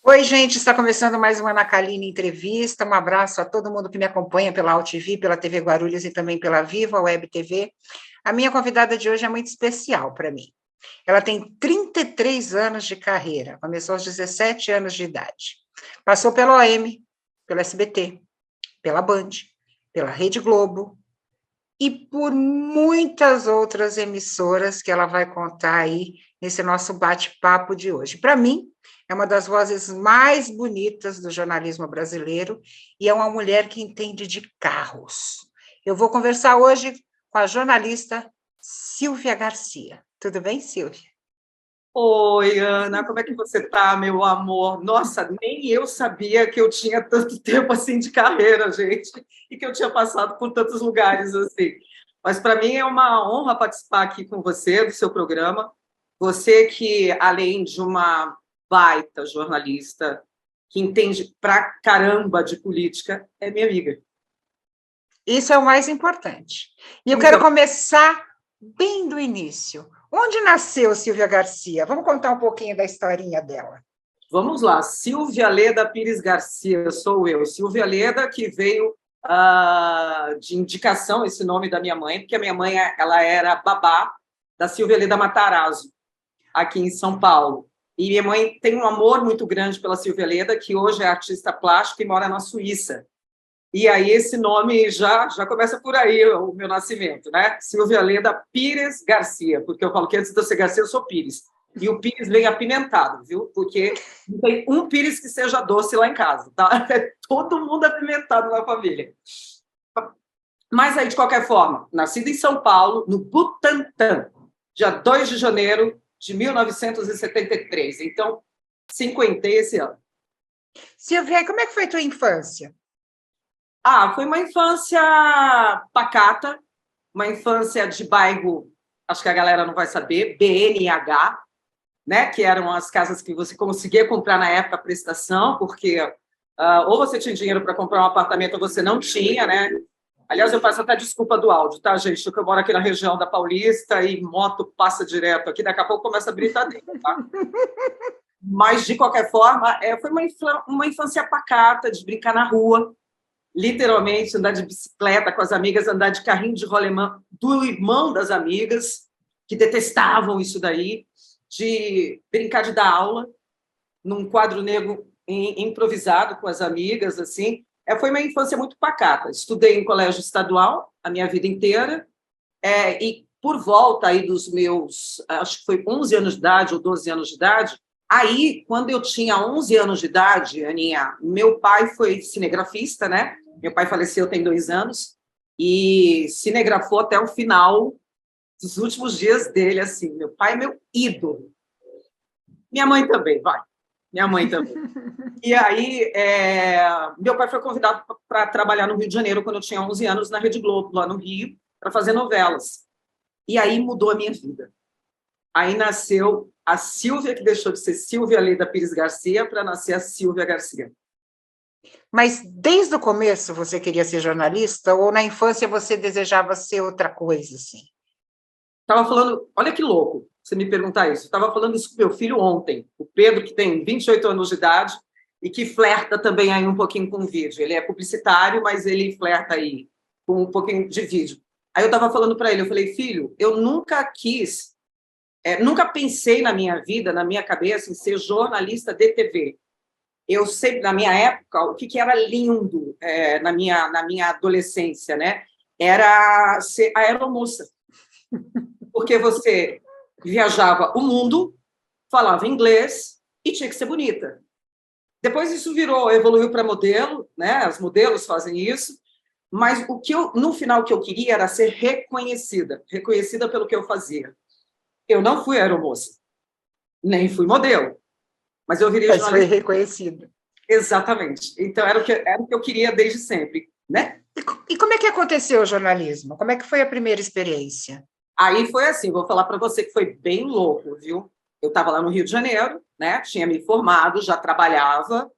Oi, gente, está começando mais uma Nacaline Entrevista. Um abraço a todo mundo que me acompanha pela AltV, pela TV Guarulhos e também pela Viva Web TV. A minha convidada de hoje é muito especial para mim. Ela tem 33 anos de carreira, começou aos 17 anos de idade. Passou pela OM, pelo SBT, pela Band, pela Rede Globo e por muitas outras emissoras que ela vai contar aí nesse nosso bate-papo de hoje. Para mim, é uma das vozes mais bonitas do jornalismo brasileiro e é uma mulher que entende de carros. Eu vou conversar hoje com a jornalista Silvia Garcia. Tudo bem, Silvia? Oi, Ana, como é que você está, meu amor? Nossa, nem eu sabia que eu tinha tanto tempo assim de carreira, gente, e que eu tinha passado por tantos lugares assim. Mas para mim é uma honra participar aqui com você, do seu programa. Você que, além de uma baita jornalista, que entende pra caramba de política, é minha amiga. Isso é o mais importante. E eu quero começar bem do início. Onde nasceu Silvia Garcia? Vamos contar um pouquinho da historinha dela. Vamos lá, Silvia Leda Pires Garcia, sou eu. Silvia Leda, que veio de indicação, esse nome da minha mãe, porque a minha mãe ela era babá da Silvia Leda Matarazzo, aqui em São Paulo. E minha mãe tem um amor muito grande pela Silvia Leda, que hoje é artista plástica e mora na Suíça. E aí esse nome já começa por aí, o meu nascimento, né? Silvia Leda Pires Garcia, porque eu falo que antes de eu ser Garcia, eu sou Pires. E o Pires vem apimentado, viu? Porque não tem um Pires que seja doce lá em casa, tá? É todo mundo apimentado na família. Mas aí, de qualquer forma, nascida em São Paulo, no Butantã, dia 2 de janeiro de 1973. Então, 50 esse ano. Silvia, como é que foi a tua infância? Foi uma infância pacata, uma infância de bairro, acho que a galera não vai saber, BNH, né? Que eram as casas que você conseguia comprar na época a prestação, porque ou você tinha dinheiro para comprar um apartamento ou você não tinha, né? Aliás, eu peço até desculpa do áudio, tá, gente? Porque eu moro aqui na região da Paulista e moto passa direto aqui, daqui a pouco começa a britadeira, tá? Mas, de qualquer forma, foi uma infância pacata, de brincar na rua, literalmente andar de bicicleta com as amigas, andar de carrinho de rolemã do irmão das amigas, que detestavam isso daí, de brincar de dar aula num quadro negro improvisado com as amigas, assim. Foi uma infância muito pacata. Estudei em colégio estadual a minha vida inteira, e por volta aí dos meus, acho que foi 11 anos de idade ou 12 anos de idade, aí, quando eu tinha 11 anos de idade, Aninha, meu pai foi cinegrafista, né? Meu pai faleceu tem 2 anos e cinegrafou até o final dos últimos dias dele, assim. Meu pai é meu ídolo. Minha mãe também, vai. Minha mãe também. E aí, meu pai foi convidado para trabalhar no Rio de Janeiro quando eu tinha 11 anos, na Rede Globo, lá no Rio, para fazer novelas. E aí mudou a minha vida. Aí nasceu a Silvia, que deixou de ser Silvia Leda Pires Garcia para nascer a Silvia Garcia. Mas desde o começo você queria ser jornalista ou na infância você desejava ser outra coisa, assim? Estava falando, olha que louco você me perguntar isso. Estava falando isso com meu filho ontem, o Pedro, que tem 28 anos de idade e que flerta também aí um pouquinho com vídeo. Ele é publicitário, mas ele flerta aí com um pouquinho de vídeo. Aí eu estava falando para ele, eu falei, filho, eu nunca quis, nunca pensei na minha vida, na minha cabeça, em ser jornalista de TV. Eu sempre, na minha época, o que era lindo na minha adolescência, né? Era ser aeromoça. Porque você viajava o mundo, falava inglês e tinha que ser bonita. Depois isso evoluiu para modelo, né? As modelos fazem isso, mas no final, o que eu queria era ser reconhecida pelo que eu fazia. Eu não fui aeromoça, nem fui modelo, mas eu virei jornalista. Mas foi reconhecida. Exatamente. Então, era o que eu queria desde sempre, né? E como é que aconteceu o jornalismo? Como é que foi a primeira experiência? Aí foi assim, vou falar para você que foi bem louco, viu? Eu estava lá no Rio de Janeiro, né? Tinha me formado, já trabalhava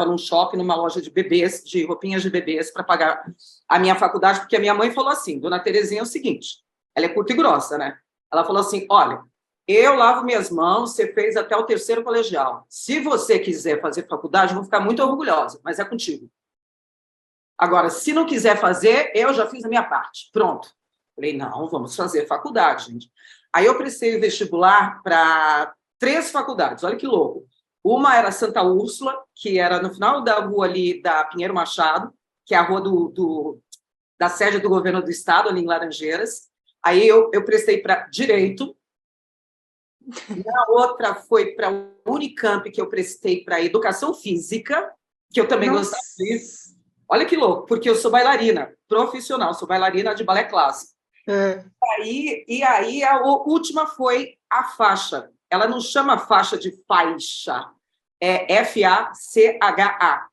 num shopping, numa loja de bebês, de roupinhas de bebês, para pagar a minha faculdade, porque a minha mãe falou assim, Dona Terezinha, é o seguinte, ela é curta e grossa, né? Ela falou assim, olha, eu lavo minhas mãos, você fez até o 3º colegial. Se você quiser fazer faculdade, eu vou ficar muito orgulhosa, mas é contigo. Agora, se não quiser fazer, eu já fiz a minha parte. Pronto. Falei, não, vamos fazer faculdade, gente. Aí eu prestei o vestibular para 3 faculdades, olha que louco. Uma era Santa Úrsula, que era no final da rua ali da Pinheiro Machado, que é a rua da sede do governo do estado, ali em Laranjeiras. Aí eu prestei para Direito. A outra foi para a Unicamp, que eu prestei para Educação Física, que eu também gostava disso. Olha que louco, porque eu sou bailarina profissional, sou bailarina de balé clássico. Aí a última foi a faixa. Ela não chama faixa de faixa, é FACHA,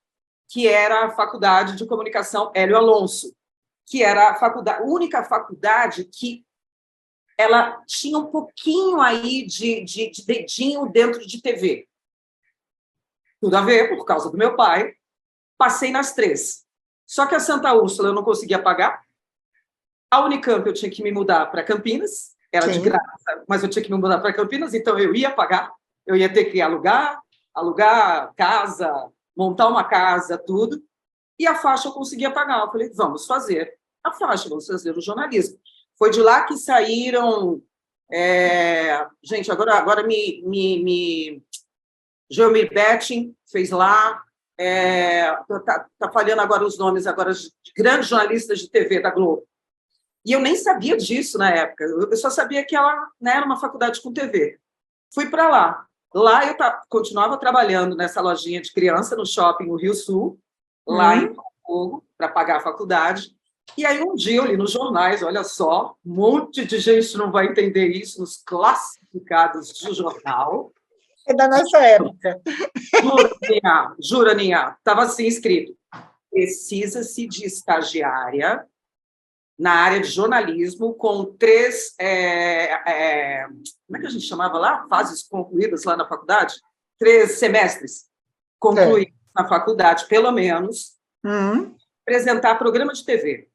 que era a Faculdade de Comunicação Hélio Alonso, que era a única faculdade que ela tinha um pouquinho aí de dedinho dentro de TV. Tudo a ver, por causa do meu pai. Passei nas 3. Só que a Santa Úrsula eu não conseguia pagar. A Unicamp eu tinha que me mudar para Campinas, era de graça, mas eu tinha que me mudar para Campinas, então eu ia pagar, eu ia ter que alugar casa, montar uma casa, tudo. E a faixa eu conseguia pagar. Eu falei, vamos fazer a faixa, vamos fazer o jornalismo. Foi de lá que saíram... gente, agora Geomir Betting fez lá. Tá falhando agora os nomes agora de grandes jornalistas de TV da Globo. E eu nem sabia disso na época. Eu só sabia que ela, né, era uma faculdade com TV. Fui para lá. Lá eu continuava trabalhando nessa lojinha de criança no shopping no Rio Sul, lá em Fogo, para pagar a faculdade. E aí um dia eu li nos jornais, olha só, um monte de gente não vai entender isso nos classificados de jornal. É da nossa época. Jura, Ninha. Estava assim escrito: precisa-se de estagiária na área de jornalismo com 3... como é que a gente chamava lá? Fases concluídas lá na faculdade? 3 semestres concluídos na faculdade, pelo menos, apresentar programa de TV.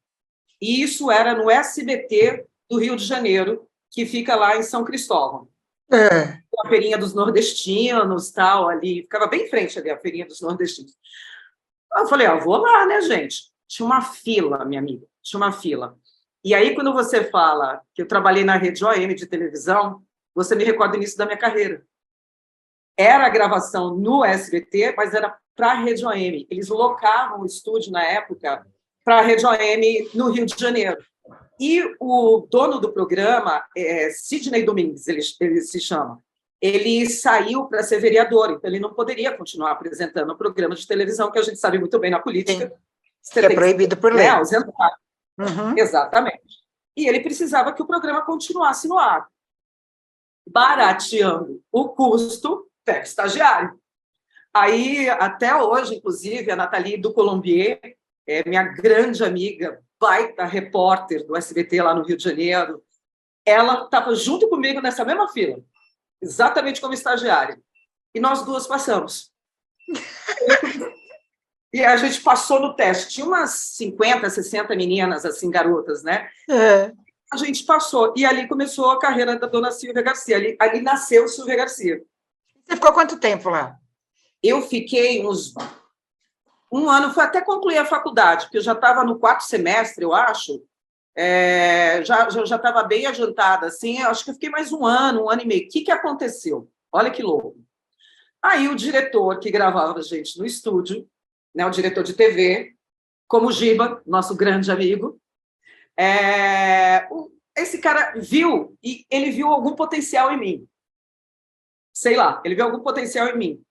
E isso era no SBT do Rio de Janeiro, que fica lá em São Cristóvão. A feirinha dos nordestinos, tal, ali, ficava bem em frente ali, a feirinha dos nordestinos. Eu falei, vou lá, né, gente? Tinha uma fila, minha amiga, tinha uma fila. E aí, quando você fala que eu trabalhei na rede OM de televisão, você me recorda o início da minha carreira. Era a gravação no SBT, mas era para a rede OM. Eles locavam o estúdio, na época, para a rede OM no Rio de Janeiro. E o dono do programa, Sidney Domingues, ele se chama, ele saiu para ser vereador, então ele não poderia continuar apresentando o programa de televisão, que a gente sabe muito bem na política. Que é proibido por lei. Exatamente. E ele precisava que o programa continuasse no ar. Barateando o custo, pega estagiário. Aí, até hoje, inclusive, a Nathalie do Colombier, minha grande amiga, baita repórter do SBT lá no Rio de Janeiro, ela estava junto comigo nessa mesma fila, exatamente como estagiária. E nós duas passamos. E a gente passou no teste. Tinha umas 50, 60 meninas, assim, garotas, né? A gente passou. E ali começou a carreira da dona Silvia Garcia. Ali nasceu Silvia Garcia. Você ficou quanto tempo lá? Eu fiquei um ano, foi até concluir a faculdade, porque eu já estava no 4º semestre, eu acho. Já estava bem adiantada, assim. Acho que eu fiquei mais um ano e meio. O que aconteceu? Olha que louco. Aí o diretor que gravava a gente no estúdio, né, o diretor de TV, como o Giba, nosso grande amigo, esse cara viu, e ele viu algum potencial em mim. Sei lá, ele viu algum potencial em mim. O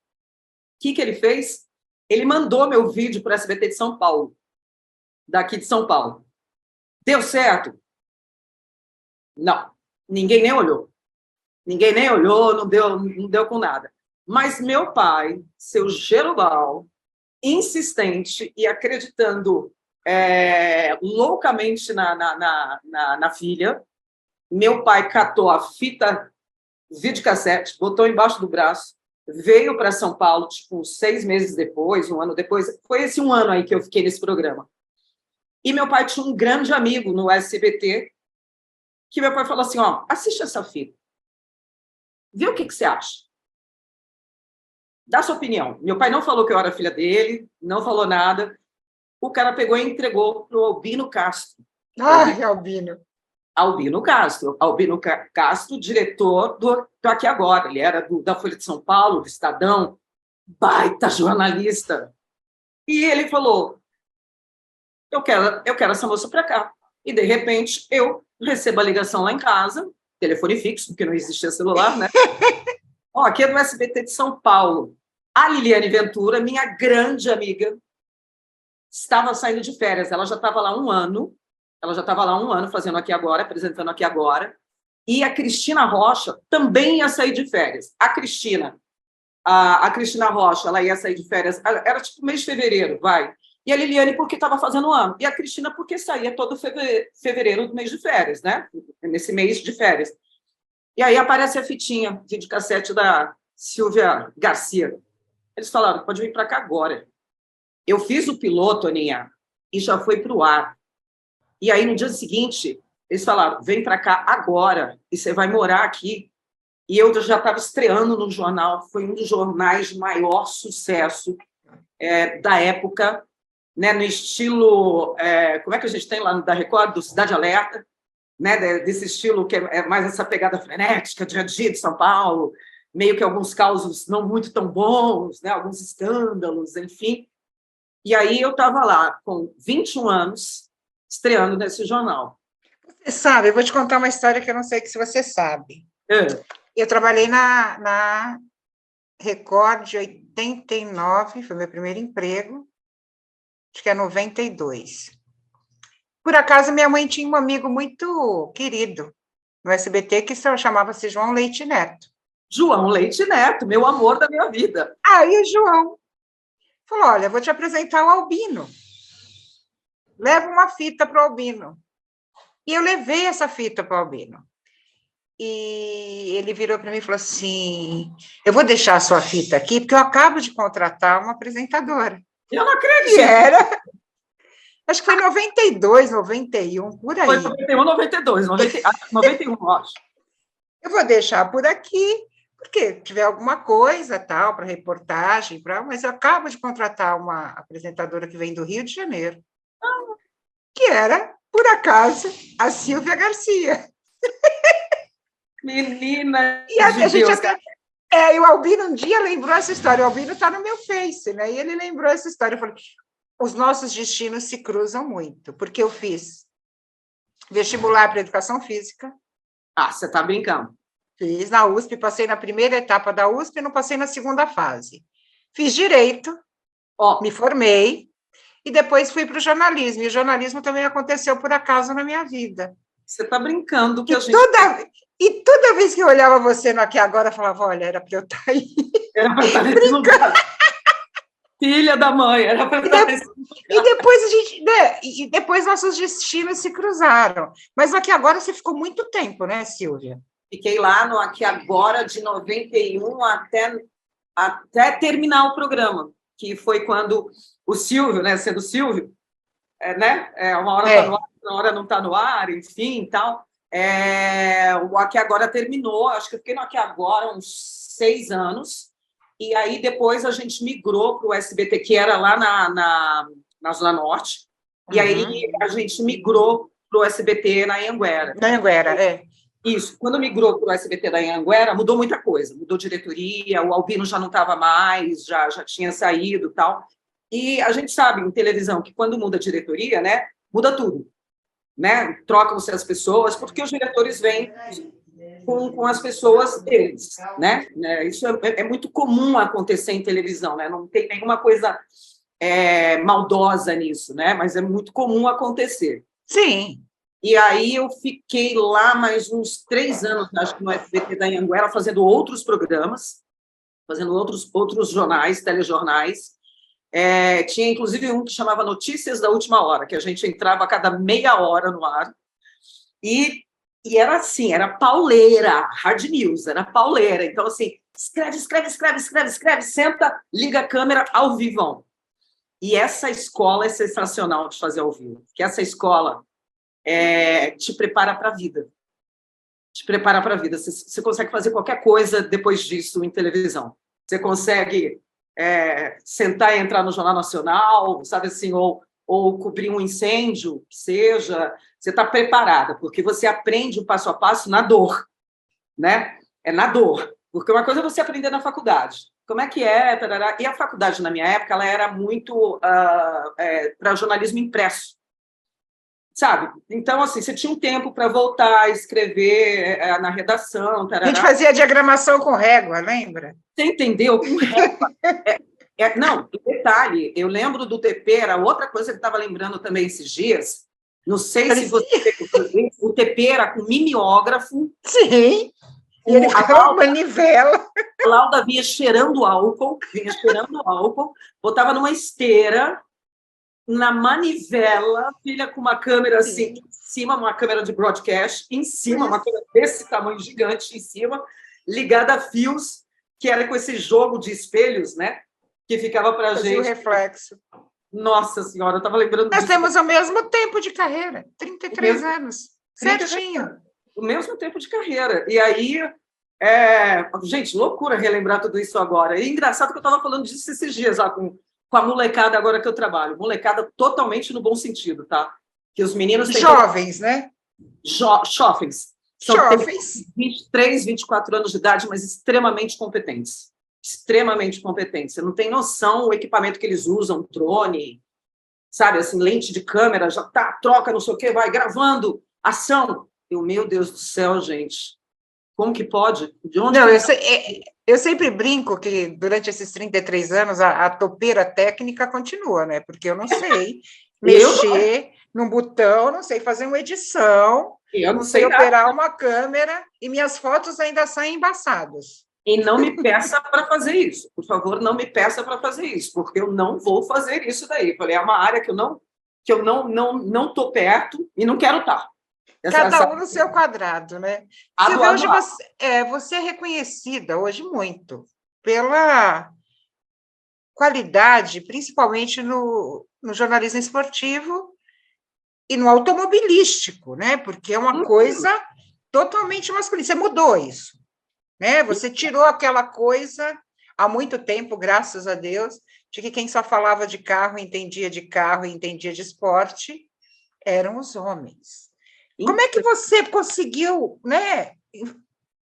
que ele fez? Ele mandou meu vídeo para o SBT de São Paulo, daqui de São Paulo. Deu certo? Não. Ninguém nem olhou. Não deu com nada. Mas meu pai, seu Gerubal, insistente e acreditando loucamente na filha, meu pai catou a fita videocassete, botou embaixo do braço, veio para São Paulo, tipo, 6 meses depois, um ano depois. Foi esse um ano aí que eu fiquei nesse programa. E meu pai tinha um grande amigo no SBT, que meu pai falou assim, assiste essa fita. Vê o que você acha. Dá sua opinião. Meu pai não falou que eu era filha dele, não falou nada. O cara pegou e entregou para o Albino Castro. Ai, Albino. Albino Castro. Albino Castro, diretor do Aqui Agora. Ele era da Folha de São Paulo, do Estadão, baita jornalista. E ele falou, eu quero essa moça para cá. E, de repente, eu recebo a ligação lá em casa, telefone fixo, porque não existia celular, né? Ó, aqui é do SBT de São Paulo. A Liliane Ventura, minha grande amiga, estava saindo de férias. Ela já estava lá um ano. Ela já estava lá um ano fazendo Aqui Agora, apresentando Aqui Agora. E a Cristina Rocha também ia sair de férias. A Cristina Rocha, ela ia sair de férias. Era tipo mês de fevereiro, vai. E a Liliane, porque estava fazendo um ano. E a Cristina, porque saía todo fevereiro do mês de férias, né? Nesse mês de férias. E aí aparece a fitinha, videocassete da Silvia Garcia. Eles falaram, pode vir para cá agora. Eu fiz o piloto, Aninha, e já foi para o ar. E aí, no dia seguinte, eles falaram, vem para cá agora, e você vai morar aqui. E eu já estava estreando no jornal, foi um dos jornais de maior sucesso da época, né, no estilo, como é que a gente tem lá da Record, do Cidade Alerta, né, desse estilo que é mais essa pegada frenética, dia a dia de São Paulo, meio que alguns causos não muito tão bons, né, alguns escândalos, enfim. E aí eu estava lá com 21 anos, estreando nesse jornal. Você sabe, eu vou te contar uma história que eu não sei se você sabe. Eu trabalhei na Record de 89, foi meu primeiro emprego, acho que é 92. Por acaso, minha mãe tinha um amigo muito querido no SBT, que chamava-se João Leite Neto. João Leite Neto, meu amor da minha vida. Aí o João falou, olha, vou te apresentar o Albino. Leva uma fita para o Albino. E eu levei essa fita para o Albino. E ele virou para mim e falou assim, eu vou deixar a sua fita aqui, porque eu acabo de contratar uma apresentadora. Eu não acredito. E era... Acho que foi 92, 91, por aí. Foi 91, 92, 91, acho. Eu vou deixar por aqui, porque tiver alguma coisa, tal, para reportagem, mas eu acabo de contratar uma apresentadora que vem do Rio de Janeiro, que era, por acaso, a Silvia Garcia. Menina e a gente até... e o Albino um dia lembrou essa história, o Albino está no meu Face, né? E ele lembrou essa história, eu falei... Os nossos destinos se cruzam muito, porque eu fiz vestibular para educação física. Ah, você está brincando. Fiz na USP, passei na primeira etapa da USP e não passei na segunda fase. Fiz direito, me formei, e depois fui para o jornalismo. E o jornalismo também aconteceu por acaso na minha vida. Você está brincando que E toda vez que eu olhava você no Aqui Agora, eu falava, olha, era para eu estar aí. Era para estar nesse lugar. Filha da mãe, era para estar nesse lugar. E depois a gente, né? E depois nossos destinos se cruzaram. Mas Aqui Agora você ficou muito tempo, né, Silvia? Fiquei lá no Aqui Agora de 91 até terminar o programa, que foi quando o Silvio, né, sendo Silvio, né, uma hora está no ar, uma hora não está no ar, enfim, e tal. O Aqui Agora terminou, acho que eu fiquei no Aqui Agora uns 6 anos, e aí depois a gente migrou para o SBT, que era lá na Zona Norte, e aí a gente migrou para o SBT na Anhanguera. Na Anhanguera, Isso. Quando migrou para o SBT da Anhanguera, mudou muita coisa. Mudou diretoria, o Albino já não estava mais, já tinha saído e tal. E a gente sabe, em televisão, que quando muda a diretoria, né, muda tudo. Né? Trocam-se as pessoas, porque os diretores vêm com as pessoas deles. Né? Isso é muito comum acontecer em televisão, né? Não tem nenhuma coisa maldosa nisso, né? Mas é muito comum acontecer. Sim. E aí eu fiquei lá mais uns 3 anos, acho que no SBT da Anhanguera, fazendo outros programas, fazendo outros jornais, telejornais. Tinha, inclusive, um que chamava Notícias da Última Hora, que a gente entrava a cada meia hora no ar. E era assim, era pauleira, hard news, era pauleira. Então, assim, escreve, senta, liga a câmera, ao vivo. E essa escola é sensacional de fazer ao vivo, porque essa escola te prepara para a vida. te prepara para a vida. Você consegue fazer qualquer coisa depois disso em televisão. Você consegue sentar e entrar no Jornal Nacional, sabe assim, ou cobrir um incêndio, que seja. Você está preparada, porque você aprende o passo a passo na dor, né? É na dor. Porque uma coisa é você aprender na faculdade. Como é que é? Tarará. E a faculdade, na minha época, ela era muito para jornalismo impresso, sabe? Então, assim, você tinha um tempo para voltar a escrever na redação. Tarará. A gente fazia diagramação com régua, lembra? Você entendeu? Com régua. Não, detalhe, eu lembro do TP, era outra coisa que eu estava lembrando também esses dias. Não sei se você... O TP era com mimeógrafo. Sim. E ele ficava uma manivela. A Lauda vinha cheirando álcool, botava numa esteira, na manivela, filha com uma câmera assim, em cima, uma câmera de broadcast, em cima, uma câmera desse tamanho gigante em cima, ligada a fios, que era com esse jogo de espelhos, né? Que ficava para a gente. O reflexo. Nossa Senhora, eu estava lembrando disso. Nós temos o mesmo tempo de carreira, 33 anos. 30 certinho. O mesmo tempo de carreira. E aí, gente, loucura relembrar tudo isso agora. E engraçado que eu estava falando disso esses dias, com a molecada agora que eu trabalho. Molecada totalmente no bom sentido, tá? Que os meninos têm... Jovens, né? Jovens. São Jovens. 23, 24 anos de idade, mas extremamente competentes. Extremamente competentes. Você não tem noção o equipamento que eles usam, drone, sabe, assim, lente de câmera, já tá, troca, não sei o quê, vai gravando, ação. Meu Deus do céu, gente. Como que pode? De onde? Não, eu sempre brinco que durante esses 33 anos a topeira técnica continua, né? Porque eu não sei mexer num botão, não sei fazer uma edição, eu não sei operar uma câmera e minhas fotos ainda saem embaçadas. E não me peça para fazer isso. Por favor, não me peça para fazer isso, porque eu não vou fazer isso daí. Falei, é uma área que eu não tô perto e não quero estar. Cada um no seu quadrado, né? Hoje você é reconhecida hoje muito pela qualidade, principalmente no jornalismo esportivo e no automobilístico, né? Porque é uma coisa totalmente masculina. Você mudou isso, né? Você tirou aquela coisa há muito tempo, graças a Deus, de que quem só falava de carro e entendia de esporte eram os homens. Como é que você conseguiu, né,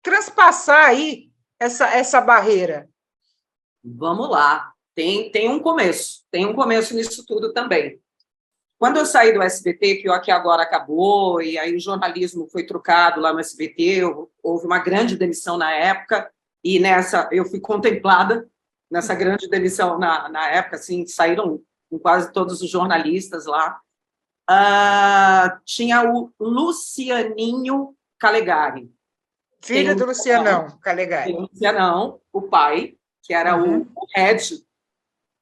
transpassar aí essa barreira? Vamos lá. Tem um começo nisso tudo também. Quando eu saí do SBT, que agora acabou, e aí o jornalismo foi trocado lá no SBT, houve uma grande demissão na época, e eu fui contemplada nessa grande demissão na época, assim, saíram quase todos os jornalistas lá. Tinha o Lucianinho Calegari. Filho do Lucianão Calegari. Lucianão, o pai, que era o head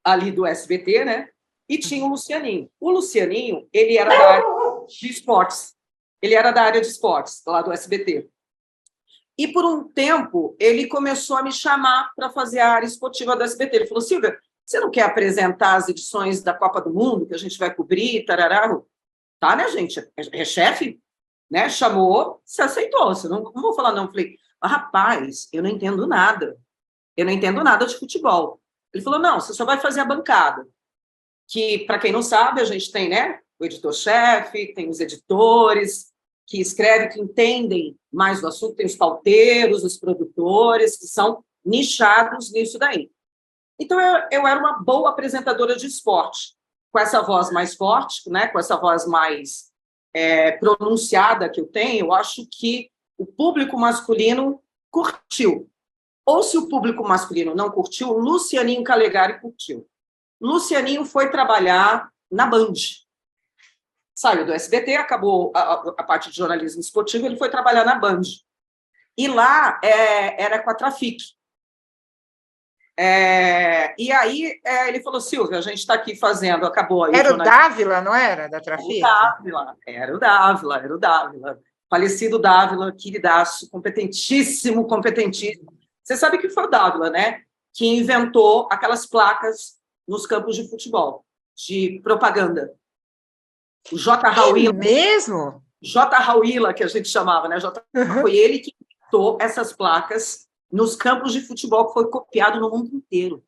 ali do SBT, né? E tinha o Lucianinho. O Lucianinho, ele era da área de esportes. Ele era da área de esportes, lá do SBT. E, por um tempo, ele começou a me chamar para fazer a área esportiva do SBT. Ele falou, Silvia, você não quer apresentar as edições da Copa do Mundo, que a gente vai cobrir, tarará? Tá, né, gente? É chefe, né? Chamou, você aceitou. Você não vou falar não. Eu falei, rapaz, eu não entendo nada. Eu não entendo nada de futebol. Ele falou, não, você só vai fazer a bancada. Que, para quem não sabe, a gente tem, né, o editor-chefe, tem os editores que escrevem, que entendem mais do assunto, tem os pauteiros, os produtores, que são nichados nisso daí. Então, eu era uma boa apresentadora de esporte, com essa voz mais forte, né, com essa voz mais pronunciada que eu tenho. Eu acho que o público masculino curtiu. Ou se o público masculino não curtiu, o Lucianinho Calegari curtiu. Lucianinho foi trabalhar na Band. Saiu do SBT, acabou a parte de jornalismo esportivo, ele foi trabalhar na Band. E lá era com a Trafic. E aí ele falou, Silvia, a gente está aqui fazendo, acabou aí. Era o Dávila, não era? Da Trafic? Era o Dávila. Falecido Dávila, queridaço, competentíssimo. Você sabe que foi o Dávila, né? Que inventou aquelas placas nos campos de futebol, de propaganda. O J. Raul. Mesmo? J. Rauila, que a gente chamava, né? Foi ele que inventou essas placas nos campos de futebol, que foi copiado no mundo inteiro.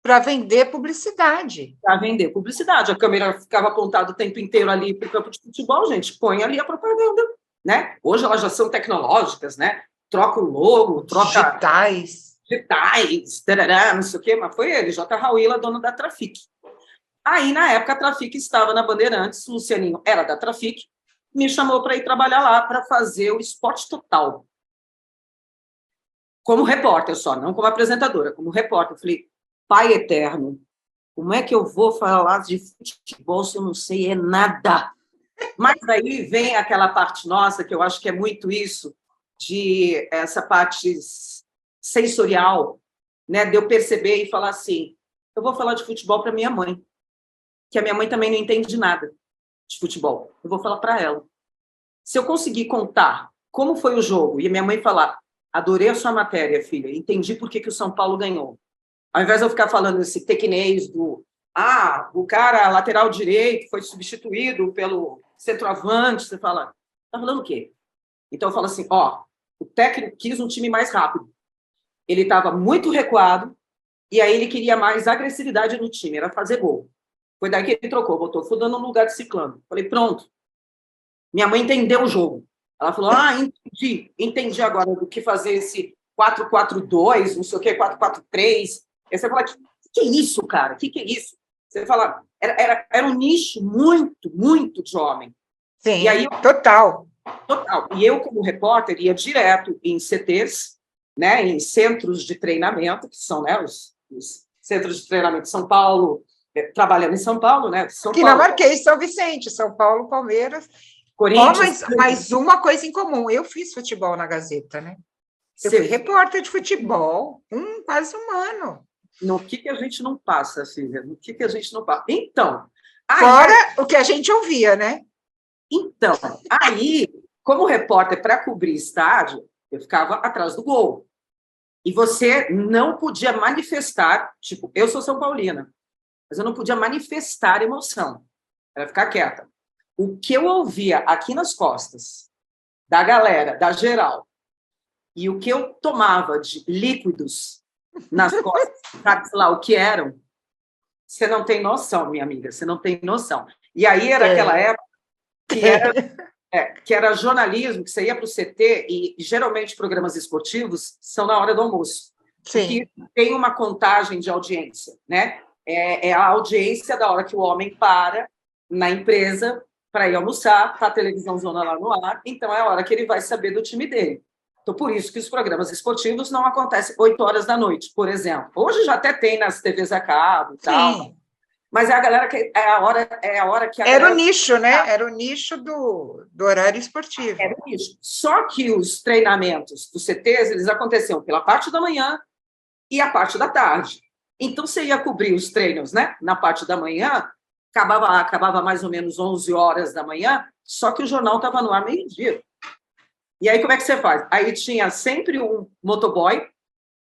Para vender publicidade. Para vender publicidade. A câmera ficava apontada o tempo inteiro ali para o campo de futebol, gente, põe ali a propaganda, né? Hoje elas já são tecnológicas, né? Troca o logo, troca... Digitais, tarará, não sei o quê, mas foi ele, J. Rauila, dono da Trafic. Aí, na época, a Trafic estava na Bandeirantes, o Lucianinho era da Trafic, me chamou para ir trabalhar lá para fazer o Esporte Total. Como repórter só, não como apresentadora, como repórter. Eu falei, pai eterno, como é que eu vou falar de futebol se eu não sei nada? Mas aí vem aquela parte nossa, que eu acho que é muito isso, de essa parte sensorial, né, de eu perceber e falar assim, eu vou falar de futebol para minha mãe, que a minha mãe também não entende nada de futebol. Eu vou falar para ela. Se eu conseguir contar como foi o jogo e a minha mãe falar, adorei a sua matéria, filha, entendi por que o São Paulo ganhou. Ao invés de eu ficar falando esse tequinês do o cara lateral direito foi substituído pelo centroavante, você fala, tá falando o quê? Então eu falo assim, o técnico quis um time mais rápido. Ele estava muito recuado e aí ele queria mais agressividade no time, era fazer gol. Foi daí que ele trocou, botou fulano no lugar de ciclano. Falei, pronto. Minha mãe entendeu o jogo. Ela falou, entendi agora do que fazer esse 4-4-2, não sei o quê, 4-4-3. Aí você fala, que é isso, cara? Que é isso? Você fala, era um nicho muito, muito de homem. Sim, e aí, total. Total. E eu, como repórter, ia direto em CTs, né, em centros de treinamento, que são, né, os centros de treinamento de São Paulo, trabalhando em São Paulo, né? Dinamarquês, São Vicente, São Paulo, Palmeiras. Corinthians. Mas uma coisa em comum, eu fiz futebol na Gazeta, né? Eu fui repórter de futebol, quase um ano. No que a gente não passa, filha? No que a gente não passa? Então... Fora o que a gente ouvia, né? Então, aí, como repórter para cobrir estádio, eu ficava atrás do gol. E você não podia manifestar, tipo, eu sou São Paulina, mas eu não podia manifestar emoção. Era ficar quieta. O que eu ouvia aqui nas costas da galera, da geral, e o que eu tomava de líquidos nas costas, sabe lá o que eram, você não tem noção, minha amiga, você não tem noção. E aí era aquela época que era jornalismo, que você ia para o CT e geralmente programas esportivos são na hora do almoço. Sim. Porque tem uma contagem de audiência, né? É a audiência da hora que o homem para na empresa para ir almoçar, tá a televisão zona lá no ar, então é a hora que ele vai saber do time dele. Então, por isso que os programas esportivos não acontecem 8 horas da noite, por exemplo. Hoje já até tem nas TVs a cabo e tal. Mas é a galera que é a hora que era o nicho, né? Era o nicho do horário esportivo. Era o nicho. Só que os treinamentos dos CTs, eles aconteciam pela parte da manhã e a parte da tarde. Então, você ia cobrir os treinos, né? Na parte da manhã, acabava mais ou menos 11 horas da manhã, só que o jornal estava no ar meio-dia. E aí, como é que você faz? Aí tinha sempre um motoboy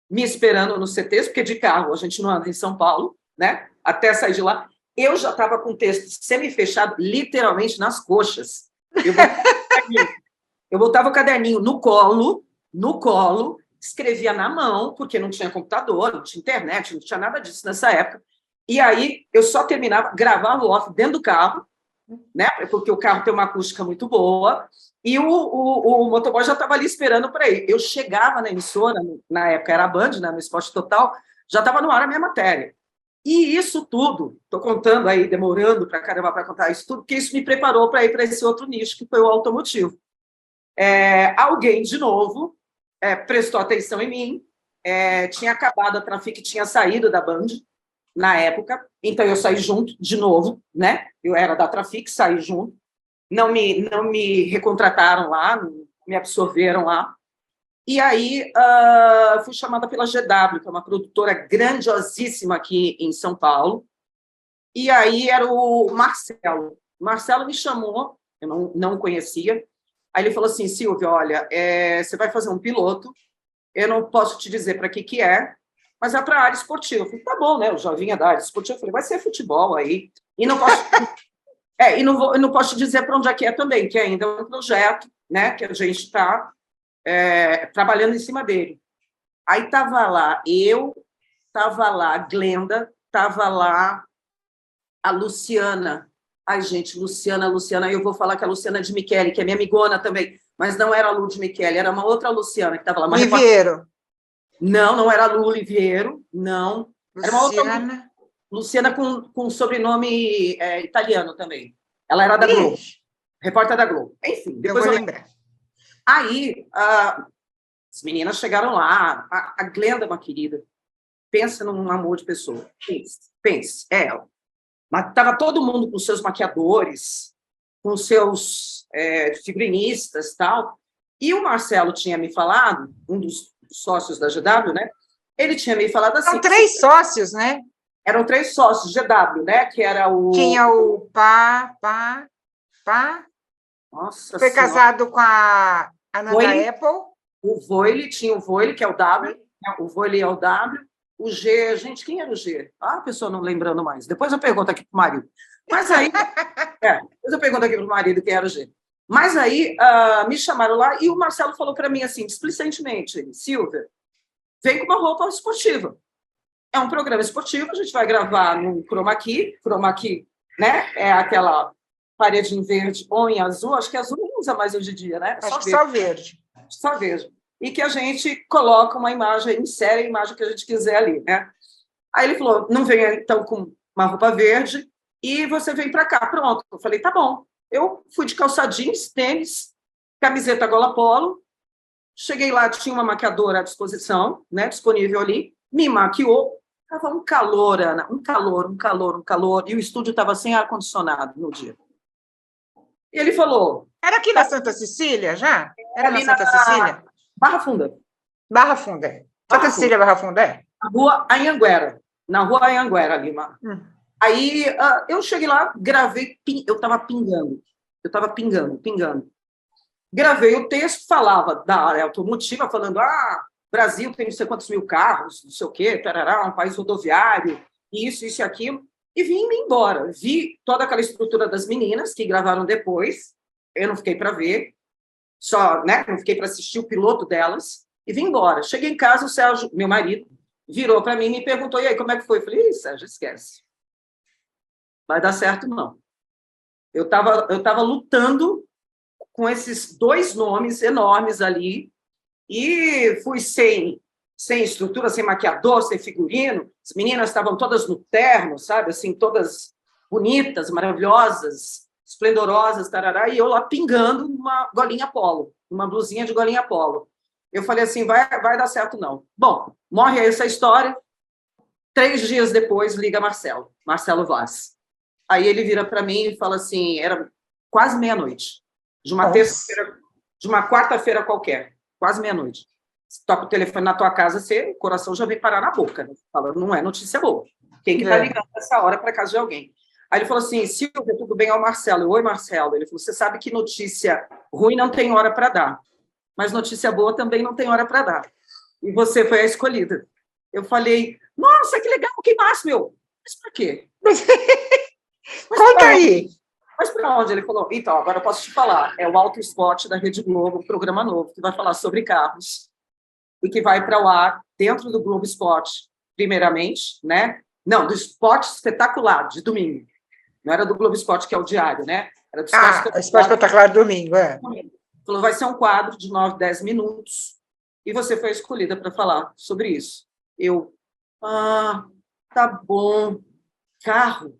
me esperando nos CTs, porque de carro a gente não anda em São Paulo, né? Até sair de lá. Eu já estava com o texto semi-fechado, literalmente nas coxas. Eu botava o caderninho no colo, escrevia na mão, porque não tinha computador, não tinha internet, não tinha nada disso nessa época. E aí eu só terminava, gravava o off dentro do carro, né? Porque o carro tem uma acústica muito boa, e o motoboy já estava ali esperando para ir. Eu chegava na emissora, na época era a Band, né, no Esporte Total, já estava no ar a minha matéria. E isso tudo, estou contando aí, demorando para caramba para contar isso tudo, porque isso me preparou para ir para esse outro nicho, que foi o automotivo. Alguém, de novo, prestou atenção em mim, tinha acabado a Trafic, tinha saído da Band na época, então eu saí junto, de novo, né? Eu era da Trafic, saí junto, não me recontrataram lá, não me absorveram lá. E aí fui chamada pela GW, que é uma produtora grandiosíssima aqui em São Paulo. E aí era o Marcelo. O Marcelo me chamou, eu não conhecia. Aí ele falou assim, Silvia, olha, você vai fazer um piloto, eu não posso te dizer para que é, mas é para a área esportiva. Eu falei, tá bom, né? Eu já vinha da área esportiva. Eu falei, vai ser futebol aí. E não posso... E não posso te dizer para onde é que é também, que ainda é um projeto, né, que a gente está trabalhando em cima dele. Aí estava lá estava lá a Glenda, estava lá a Luciana. Ai, gente, Luciana, eu vou falar que a Luciana de Michele, que é minha amigona também, mas não era a Lu de Michele, era uma outra Luciana que estava lá. Liviero. Não era a Lu Liviero, não. Era uma outra Luciana com sobrenome italiano também. Ela era da Globo, repórter da Globo. Enfim, depois eu vou lembrar. Aí, as meninas chegaram lá, a Glenda, uma querida, pensa num amor de pessoa. Pense, é ela. Mas estava todo mundo com seus maquiadores, com seus figurinistas e tal. E o Marcelo tinha me falado, um dos sócios da GW, né? Ele tinha me falado assim... São 3 sócios, né? Eram 3 sócios, GW, né? Que era o... Tinha o Pá. Nossa Foi senhora. casado com a Nanda Apple. O Voile, tinha o Voile, que é o W. Né? O Voile é o W. O G, gente, quem era o G? A pessoa não lembrando mais. Depois eu pergunto aqui para o marido. Mas aí... depois eu pergunto aqui para o marido quem era o G. Mas aí me chamaram lá e o Marcelo falou para mim assim, displicentemente, Silvia, vem com uma roupa esportiva. É um programa esportivo, a gente vai gravar no chroma key, né? É aquela parede em verde ou em azul, acho que azul não usa mais hoje em dia, né? Acho que só verde. Só verde. E que a gente coloca uma imagem, insere a imagem que a gente quiser ali, né? Aí ele falou, não venha então com uma roupa verde e você vem para cá, pronto. Eu falei, tá bom. Eu fui de calça jeans, tênis, camiseta gola polo, cheguei lá, tinha uma maquiadora à disposição, né, disponível ali, me maquiou, estava um calor, Ana, um calor, e o estúdio estava sem ar-condicionado no dia. E ele falou... Era aqui na Santa Cecília, já? Era na Santa Cecília? Barra Funda. Barra Funda. Santa Cecília, Barra Funda, é? Na rua Anhanguera, Lima. Aí eu cheguei lá, gravei, eu estava pingando. Gravei o texto, falava da área automotiva, falando, Brasil tem não sei quantos mil carros, não sei o quê, tarará, um país rodoviário, isso e aquilo, e vim-me embora. Vi toda aquela estrutura das meninas que gravaram depois, eu não fiquei para ver, só, né, não fiquei para assistir o piloto delas, e vim embora. Cheguei em casa, o Sérgio, meu marido, virou para mim e me perguntou, e aí, como é que foi? Eu falei, Sérgio, esquece. Vai dar certo, não. Eu tava lutando com esses 2 nomes enormes ali e fui sem estrutura, sem maquiador, sem figurino. As meninas estavam todas no terno, sabe? Assim, todas bonitas, maravilhosas, esplendorosas, tarará, e eu lá pingando uma golinha polo, uma blusinha de golinha polo. Eu falei assim, vai dar certo, não. Bom, morre aí essa história. 3 dias depois, liga Marcelo Vaz. Aí ele vira para mim e fala assim, era quase meia-noite, de uma terça-feira, de uma quarta-feira qualquer, quase meia-noite. Toca o telefone na tua casa, o coração já vem parar na boca. Né? Fala, não é notícia boa. Quem que tá ligando nessa hora para casa de alguém? Aí ele falou assim, Silvia, tudo bem? É o Marcelo. Oi, Marcelo. Ele falou, você sabe que notícia ruim não tem hora para dar, mas notícia boa também não tem hora para dar. E você foi a escolhida. Eu falei, nossa, que legal, que massa, meu. Mas para quê? Conta aí. Mas para onde? Ele falou, então, agora eu posso te falar. É o Auto Spot da Rede Globo, um programa novo, que vai falar sobre carros e que vai para o ar dentro do Globo Esporte, primeiramente, né? Não, do Esporte Espetacular, de domingo. Não era do Globo Esporte, que é o diário, né? Era do Esporte Espetacular domingo, é. Falou, vai ser um quadro de 9, 10 minutos e você foi escolhida para falar sobre isso. Eu, tá bom. Carro.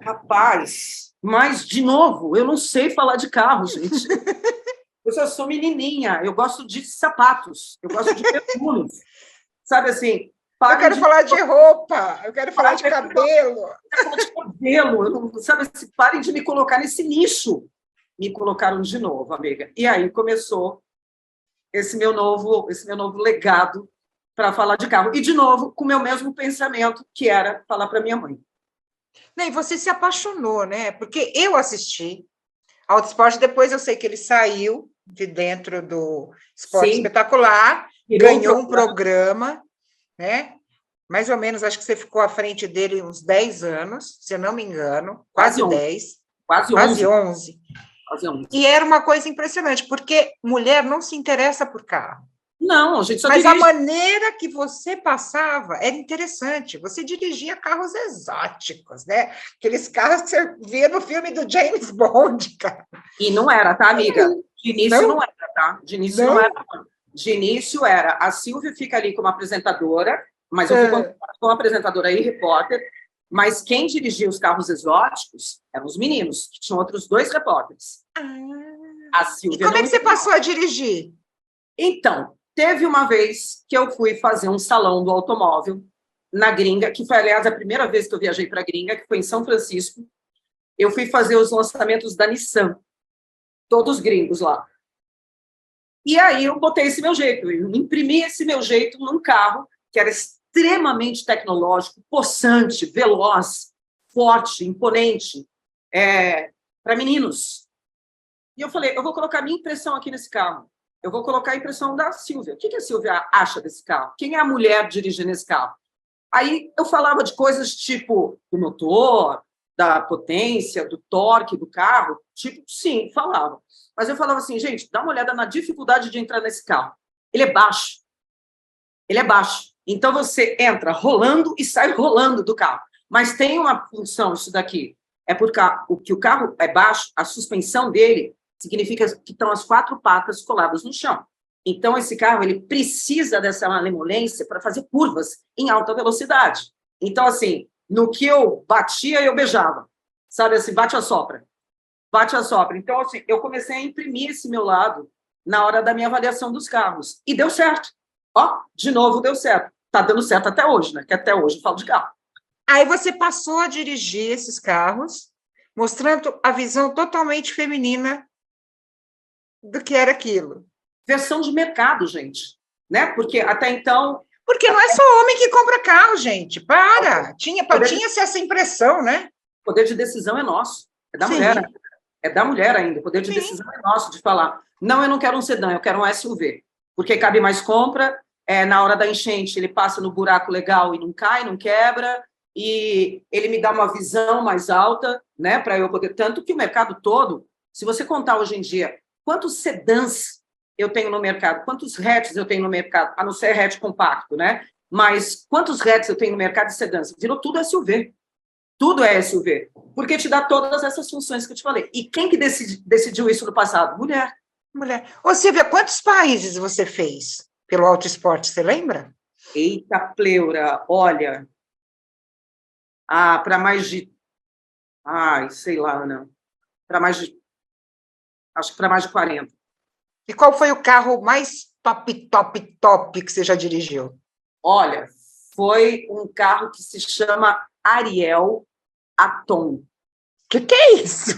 Rapaz, mas, de novo, eu não sei falar de carro, gente. Eu só sou menininha, eu gosto de sapatos, eu gosto de perfumes. Sabe assim... Eu quero falar de roupa, eu quero falar de cabelo. Eu quero falar de cabelo, sabe assim, parem de me colocar nesse nicho. Me colocaram de novo, amiga. E aí começou esse meu novo legado para falar de carro. E, de novo, com o meu mesmo pensamento, que era falar para minha mãe. E você se apaixonou, né? Porque eu assisti Auto Esporte, depois eu sei que ele saiu de dentro do Esporte Espetacular, ganhou um programa, né? Mais ou menos, acho que você ficou à frente dele uns 10 anos, se eu não me engano, quase 10, quase 11. Quase 11. E era uma coisa impressionante, porque mulher não se interessa por carro. Não, a gente só Mas dirige. a maneira que você passava era interessante. Você dirigia carros exóticos, né? Aqueles carros que você via no filme do James Bond, cara. E não era, tá, amiga? De início não era, tá? De início não era. De início era. A Silvia fica ali como apresentadora, mas eu fui como apresentadora e repórter, mas quem dirigia os carros exóticos eram os meninos, que tinham outros 2 repórteres. A Silvia e como é que você passou a dirigir? Então, teve uma vez que eu fui fazer um salão do automóvel na gringa, que foi, aliás, a primeira vez que eu viajei para a gringa, que foi em São Francisco. Eu fui fazer os lançamentos da Nissan, todos gringos lá. E aí eu botei esse meu jeito, eu imprimi esse meu jeito num carro que era extremamente tecnológico, possante, veloz, forte, imponente, para meninos. E eu falei, eu vou colocar minha impressão aqui nesse carro. Eu vou colocar a impressão da Silvia. O que a Silvia acha desse carro? Quem é a mulher dirigindo esse carro? Aí eu falava de coisas tipo do motor, da potência, do torque do carro. Tipo, sim, falava. Mas eu falava assim, gente, dá uma olhada na dificuldade de entrar nesse carro. Ele é baixo. Ele é baixo. Então você entra rolando e sai rolando do carro. Mas tem uma função isso daqui. É porque o carro é baixo, a suspensão dele significa que estão as 4 patas coladas no chão. Então, esse carro ele precisa dessa malemolência para fazer curvas em alta velocidade. Então, assim, no que eu batia, eu beijava. Sabe assim, bate a sopra. Bate a sopra. Então, assim, eu comecei a imprimir esse meu lado na hora da minha avaliação dos carros. E deu certo. Ó, de novo deu certo. Está dando certo até hoje, né? Que até hoje eu falo de carro. Aí você passou a dirigir esses carros, mostrando a visão totalmente feminina do que era aquilo. Versão de mercado, gente. Né? Porque até então... Porque não é só homem que compra carro, gente. Para! Tinha-se essa impressão, né? O poder de decisão é nosso. É da mulher. É da mulher ainda. O poder de decisão é nosso, de falar, não, eu não quero um sedã, eu quero um SUV. Porque cabe mais compra, na hora da enchente ele passa no buraco legal e não cai, não quebra, e ele me dá uma visão mais alta, né, para eu poder... Tanto que o mercado todo, se você contar hoje em dia, quantos sedãs eu tenho no mercado, quantos hatches eu tenho no mercado, a não ser hatch compacto, né? Mas quantos hatches eu tenho no mercado de sedãs? Virou tudo SUV. Tudo é SUV. Porque te dá todas essas funções que eu te falei. E quem que decidiu isso no passado? Mulher. Ô, Silvia, quantos países você fez pelo Auto Esporte, você lembra? Eita, pleura, olha... para mais de... sei lá, Ana. Acho que para mais de 40. E qual foi o carro mais top que você já dirigiu? Olha, foi um carro que se chama Ariel Atom. Que é isso?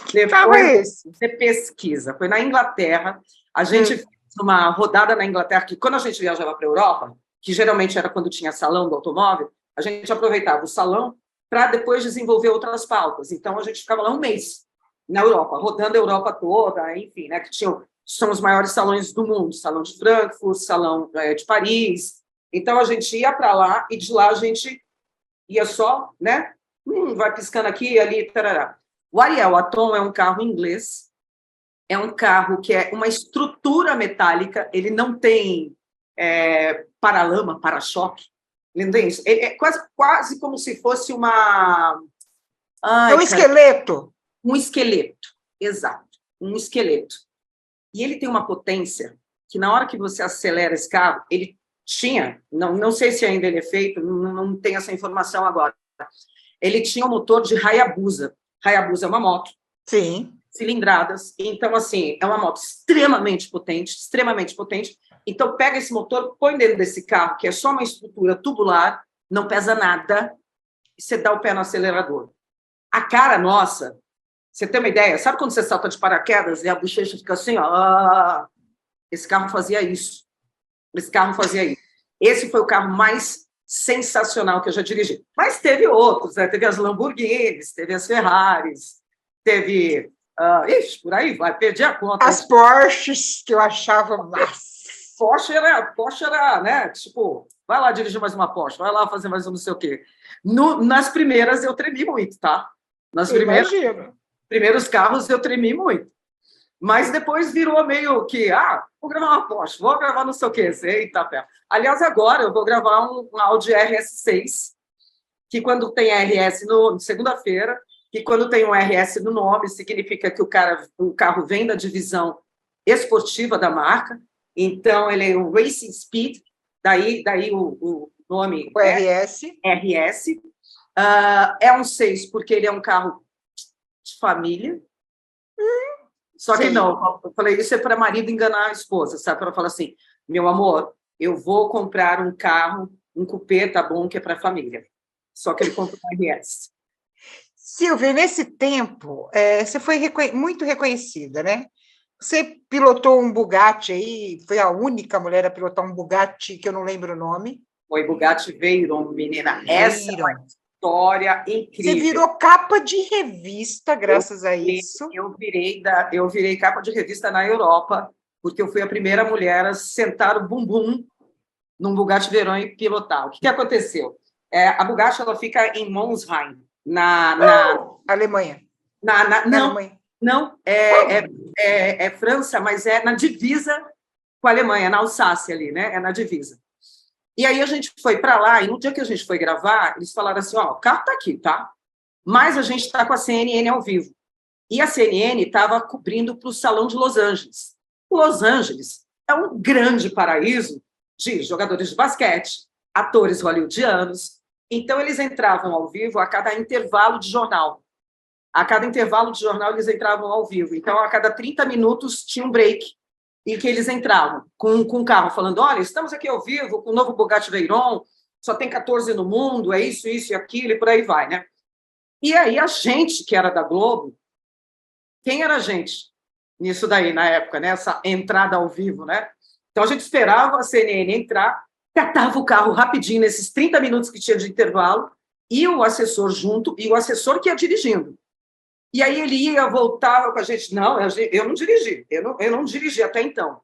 Que carro é esse? Você pesquisa. Foi na Inglaterra. A gente fez uma rodada na Inglaterra, que quando a gente viajava para a Europa, que geralmente era quando tinha salão do automóvel, a gente aproveitava o salão para depois desenvolver outras pautas. Então, a gente ficava lá um mês na Europa, rodando a Europa toda, enfim, né, que são os maiores salões do mundo, salão de Frankfurt, salão de Paris. Então, a gente ia para lá e de lá a gente ia só, né, vai piscando aqui, ali, tarará. O Ariel Atom é um carro inglês, é um carro que é uma estrutura metálica, ele não tem paralama, para-choque, ele não tem isso. Ele é quase como se fosse uma... é um esqueleto. Um esqueleto, exato, um esqueleto. E ele tem uma potência que, na hora que você acelera esse carro, ele tinha, não sei se ainda ele é feito, não tenho essa informação agora, ele tinha um motor de Hayabusa. Hayabusa é uma moto. Sim. Cilindradas. Então, assim, é uma moto extremamente potente. Então, pega esse motor, põe dentro desse carro, que é só uma estrutura tubular, não pesa nada, e você dá o pé no acelerador. A cara nossa... Você tem uma ideia? Sabe quando você salta de paraquedas e a bochecha fica assim? Ó, esse carro fazia isso. Esse foi o carro mais sensacional que eu já dirigi. Mas teve outros, né? Teve as Lamborghinis, teve as Ferraris, teve... por aí vai, perdi a conta. As Porsches, que eu achava massa. Porsche era, né? Tipo, vai lá dirigir mais uma Porsche, vai lá fazer mais um não sei o quê. Nas primeiras eu tremi muito, tá? Nas primeiros carros eu tremi muito. Mas depois virou meio que, vou gravar uma Porsche, vou gravar não sei o quê. Eita, pé. Aliás, agora eu vou gravar um Audi RS6, que quando tem RS segunda-feira, que quando tem um RS no nome, significa que o carro vem da divisão esportiva da marca, então ele é um Racing Speed, daí o nome o RS. RS. É um 6, porque ele é um carro de família. Só que não, eu falei, isso é para marido enganar a esposa, sabe? Para falar assim, meu amor, eu vou comprar um carro, um cupê, tá bom, que é para família. Só que ele comprou um RS. Silvia, nesse tempo, você foi muito reconhecida, né? Você pilotou um Bugatti aí, foi a única mulher a pilotar um Bugatti, que eu não lembro o nome. Foi Bugatti Veyron, menina. Essa é uma história incrível. Você virou capa de revista graças a isso. Eu virei capa de revista na Europa, porque eu fui a primeira mulher a sentar o bumbum num Bugatti Veyron e pilotar. O que aconteceu? A Bugatti ela fica em Monsheim, na Alemanha. Não, é França, mas é na divisa com a Alemanha, na Alsácia ali, né? É na divisa. E aí a gente foi para lá, e no dia que a gente foi gravar, eles falaram assim, o carro está aqui, tá? Mas a gente está com a CNN ao vivo. E a CNN estava cobrindo para o Salão de Los Angeles. Los Angeles é um grande paraíso de jogadores de basquete, atores hollywoodianos. Então, eles entravam ao vivo a cada intervalo de jornal. A cada intervalo de jornal, eles entravam ao vivo. Então, a cada 30 minutos, tinha um break em que eles entravam com o carro, falando, olha, estamos aqui ao vivo com o novo Bugatti Veyron, só tem 14 no mundo, é isso e aquilo, e por aí vai, né? E aí, a gente que era da Globo, quem era a gente nisso daí, na época, né? Essa entrada ao vivo, né? Então, a gente esperava a CNN entrar, catava o carro rapidinho, nesses 30 minutos que tinha de intervalo, e o assessor junto, e o assessor que ia dirigindo. E aí ele ia, voltava com a gente. Não, eu não dirigi. Eu não dirigi até então.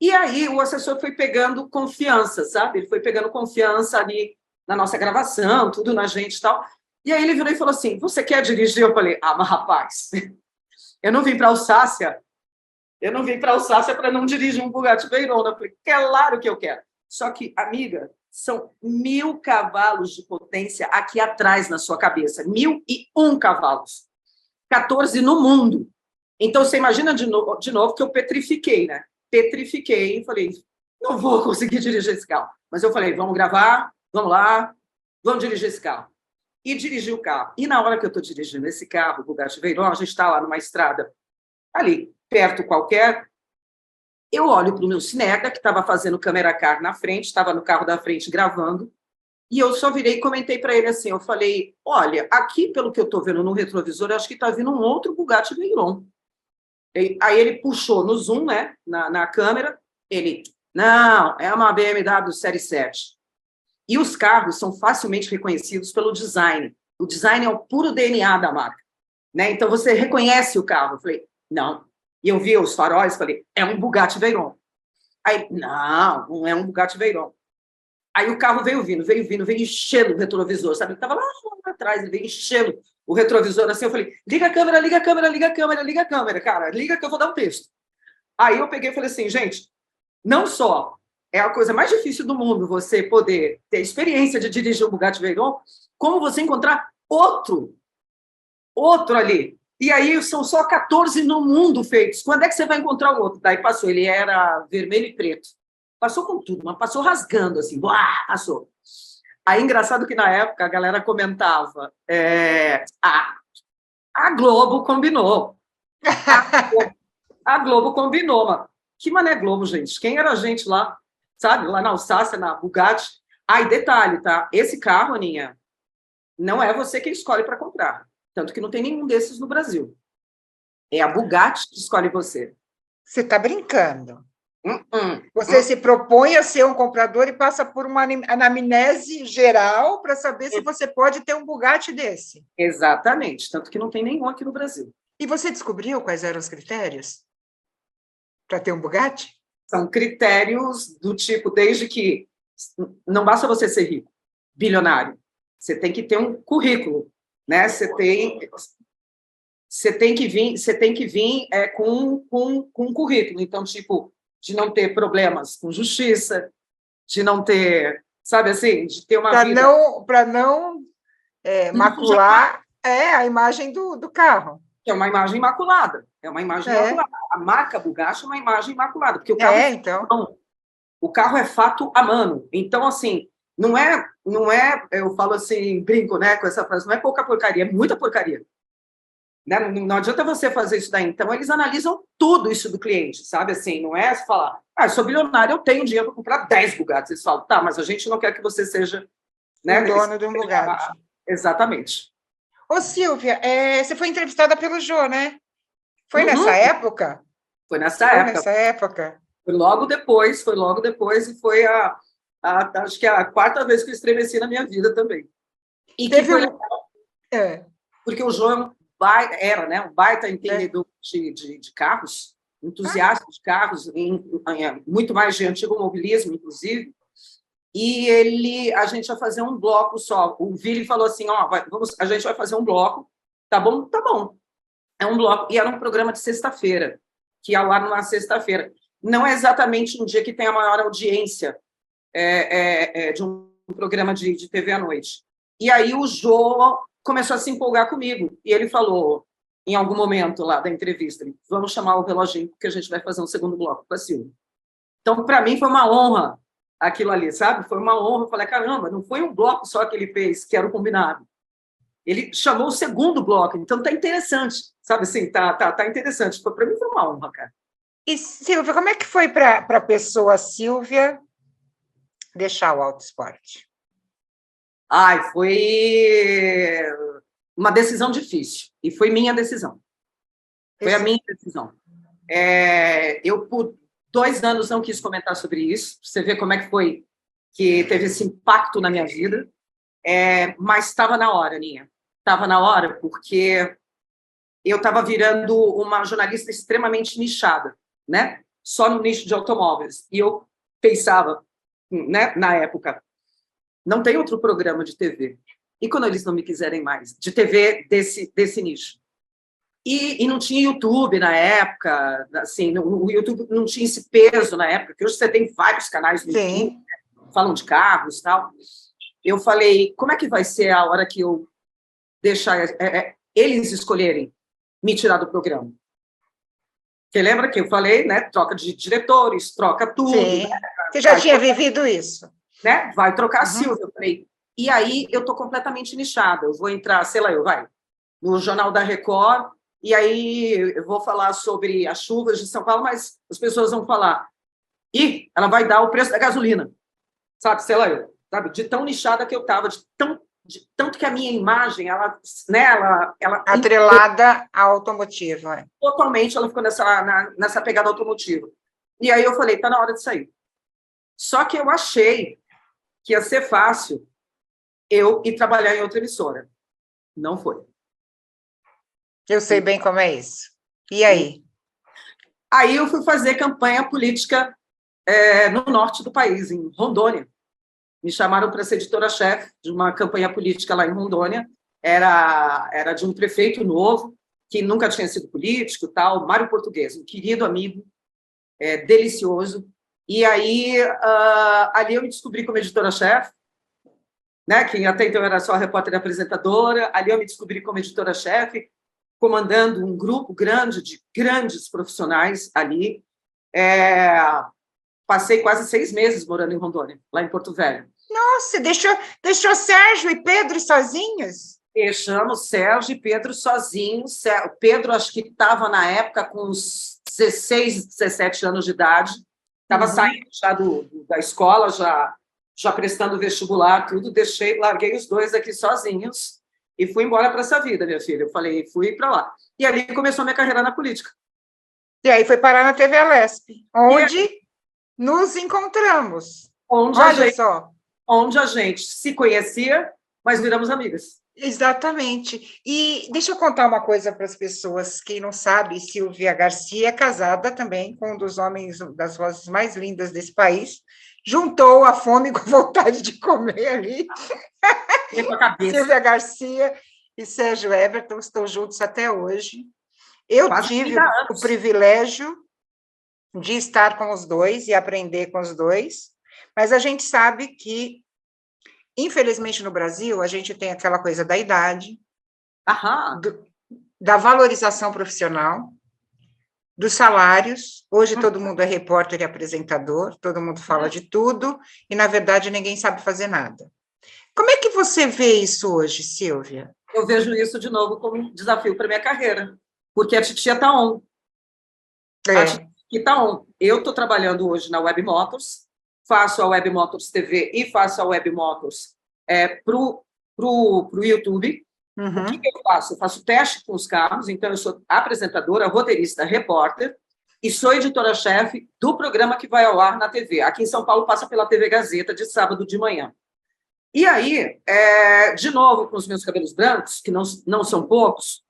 E aí o assessor foi pegando confiança, sabe? Ele foi pegando confiança ali na nossa gravação, tudo na gente e tal. E aí ele virou e falou assim, você quer dirigir? Eu falei, mas rapaz, eu não vim para Alsácia. Eu não vim para Alsácia para não dirigir um Bugatti Veyron. Eu falei, claro que eu quero. Só que, amiga, são 1000 cavalos de potência aqui atrás na sua cabeça. 1001 cavalos. 14 no mundo. Então, você imagina de novo que eu petrifiquei, né? Petrifiquei e falei, não vou conseguir dirigir esse carro. Mas eu falei, vamos gravar, vamos lá, vamos dirigir esse carro. E dirigi o carro. E na hora que eu estou dirigindo esse carro, o Bugatti Veyron, a gente está lá numa estrada, ali, perto qualquer, eu olho para o meu cineca, que estava fazendo câmera car na frente, estava no carro da frente gravando, e eu só virei e comentei para ele assim, eu falei, olha, aqui, pelo que eu estou vendo no retrovisor, eu acho que está vindo um outro Bugatti Veyron. Aí ele puxou no zoom, né, na câmera, ele, não, é uma BMW Série 7. E os carros são facilmente reconhecidos pelo design. O design é o puro DNA da marca, né? Então, você reconhece o carro. Eu falei, não. E eu vi os faróis, falei, é um Bugatti Veyron. Aí, não é um Bugatti Veyron. Aí o carro veio enchendo o retrovisor, sabe? Ele estava lá atrás, ele veio enchendo o retrovisor assim. Eu falei, liga a câmera, cara, liga que eu vou dar um texto. Aí eu peguei e falei assim, gente, não só é a coisa mais difícil do mundo você poder ter experiência de dirigir um Bugatti Veyron, como você encontrar outro ali. E aí são só 14 no mundo feitos. Quando é que você vai encontrar o outro? Daí passou, ele era vermelho e preto. Passou com tudo, mas passou rasgando, assim, passou. Aí, engraçado que na época a galera comentava, a Globo combinou. A Globo combinou, mas que mané Globo, gente? Quem era a gente lá, sabe? Lá na Alsácia, na Bugatti. E detalhe, tá? Esse carro, Aninha, não é você que escolhe para comprar. Tanto que não tem nenhum desses no Brasil. É a Bugatti que escolhe você. Você está brincando. Você se propõe a ser um comprador e passa por uma anamnese geral para saber se você pode ter um Bugatti desse. Exatamente, tanto que não tem nenhum aqui no Brasil. E você descobriu quais eram os critérios para ter um Bugatti? São critérios do tipo, desde que não basta você ser rico, bilionário. Você tem que ter um currículo, né? Você tem que vir com um currículo. Então, tipo, de não ter problemas com justiça, de não ter, sabe assim, de ter uma vida... Para não macular a imagem do carro. É uma imagem imaculada. É uma imagem imaculada. A marca Bugatti é uma imagem imaculada, porque o carro então. O carro é fato a mano. Então, assim, não é, eu falo assim, brinco, né, com essa frase, não é pouca porcaria, é muita porcaria. Né? Não adianta você fazer isso daí. Então, eles analisam tudo isso do cliente, sabe? Assim, não é falar, eu sou bilionário, eu tenho dinheiro para comprar 10 Bugattis. Eles falam, tá, mas a gente não quer que você seja... Né, o dono de um Bugatti. Exatamente. Ô, Silvia, você foi entrevistada pelo Jô, né? Foi nessa época? Foi nessa época. Foi logo depois, e foi acho que a quarta vez que eu estremeci na minha vida também. E que foi legal, porque o Jô era, né, um baita entendedor de carros, entusiasta de carros, muito mais de antigo mobilismo, inclusive, e a gente vai fazer um bloco só. O Vili falou assim, a gente vai fazer um bloco, tá bom? Tá bom. É um bloco, e era um programa de sexta-feira, que ia ao ar na sexta-feira. Não é exatamente um dia que tem a maior audiência de um programa de TV à noite. E aí o Jô começou a se empolgar comigo, e ele falou, em algum momento lá da entrevista, vamos chamar o reloginho, porque a gente vai fazer um segundo bloco com a Silvia. Então, para mim, foi uma honra aquilo ali, sabe? Foi uma honra. Eu falei, caramba, não foi um bloco só que ele fez, que era o combinado. Ele chamou o segundo bloco, então tá interessante, sabe assim, tá interessante. Para mim foi uma honra, cara. E, Silvia, como é que foi para a pessoa Silvia deixar o auto esporte? Foi uma decisão difícil, e foi minha decisão. Foi a minha decisão. Eu, por 2 anos, não quis comentar sobre isso, pra você ver como é que foi, que teve esse impacto na minha vida, mas estava na hora, Ninha. Estava na hora, porque eu estava virando uma jornalista extremamente nichada, né? Só no nicho de automóveis. E eu pensava, né, na época, não tem outro programa de TV. E quando eles não me quiserem mais? De TV desse nicho. E não tinha YouTube na época, assim, o YouTube não tinha esse peso na época, que hoje você tem vários canais no YouTube, né, falam de carros e tal. Eu falei, como é que vai ser a hora que eu deixar eles escolherem me tirar do programa? Você lembra que eu falei, né? Troca de diretores, troca tudo. Sim. Né? Você já tinha vivido isso. Né? Vai trocar a Silvia. Eu falei, e aí eu estou completamente nichada. Eu vou entrar, sei lá, no Jornal da Record, e aí eu vou falar sobre as chuvas de São Paulo, mas as pessoas vão falar, ela vai dar o preço da gasolina. Sabe, sei lá, sabe? De tão nichada que eu estava, de tanto que a minha imagem, ela atrelada ao automotivo. Totalmente, ela ficou nessa pegada automotiva. E aí eu falei, tá na hora de sair. Só que eu achei que ia ser fácil eu ir trabalhar em outra emissora. Não foi. Eu sei bem como é isso. E aí? Aí eu fui fazer campanha política no norte do país, em Rondônia. Me chamaram para ser editora-chefe de uma campanha política lá em Rondônia. Era de um prefeito novo, que nunca tinha sido político, tal, Mário Português, um querido amigo, delicioso. E aí, ali eu me descobri como editora-chefe, né, que até então era só repórter e apresentadora. Ali eu me descobri como editora-chefe, comandando um grupo grande de grandes profissionais ali. Passei quase 6 meses morando em Rondônia, lá em Porto Velho. Nossa, deixou Sérgio e Pedro sozinhos? Deixamos Sérgio e Pedro sozinhos. O Pedro, acho que estava, na época, com uns 16, 17 anos de idade. Estava saindo já da escola, já prestando vestibular, tudo. Larguei os 2 aqui sozinhos e fui embora para essa vida, minha filha. Eu falei, fui para lá. E ali começou a minha carreira na política. E aí foi parar na TV Alesp, onde nos encontramos. Onde a gente se conhecia, mas viramos amigas. Exatamente. E deixa eu contar uma coisa para as pessoas. Quem não sabe, Silvia Garcia é casada também com um dos homens, das vozes mais lindas desse país, juntou a fome com a vontade de comer ali. Silvia Garcia e Sérgio Everton estão juntos até hoje. Eu Quase tive 30 o anos. privilégio de estar com os dois e aprender com os dois, mas a gente sabe que, infelizmente, no Brasil, a gente tem aquela coisa da idade, da valorização profissional, dos salários. Hoje todo mundo é repórter e apresentador, todo mundo fala de tudo, e, na verdade, ninguém sabe fazer nada. Como é que você vê isso hoje, Silvia? Eu vejo isso, de novo, como um desafio para minha carreira, porque a titia está on. A titia está on. Eu estou trabalhando hoje na Web Motors, faço a Web Motors TV e faço a Web Motors pro YouTube. O que eu faço? Eu faço teste com os carros, então eu sou apresentadora, roteirista, repórter, e sou editora-chefe do programa que vai ao ar na TV. Aqui em São Paulo passa pela TV Gazeta, de sábado de manhã. E aí, de novo, com os meus cabelos brancos, que não são poucos,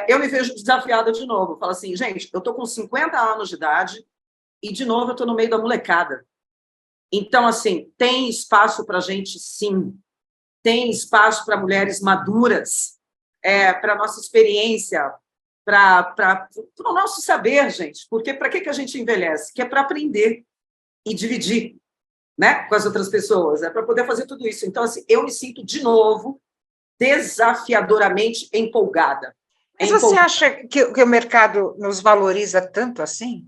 eu me vejo desafiada de novo. Eu falo assim, gente, eu estou com 50 anos de idade e, de novo, eu estou no meio da molecada. Então, assim, tem espaço para a gente, sim. Tem espaço para mulheres maduras, para a nossa experiência, para o nosso saber, gente. Porque para que a gente envelhece? Que é para aprender e dividir, né, com as outras pessoas, é para poder fazer tudo isso. Então, assim, eu me sinto, de novo, desafiadoramente empolgada. Mas você acha que o mercado nos valoriza tanto assim?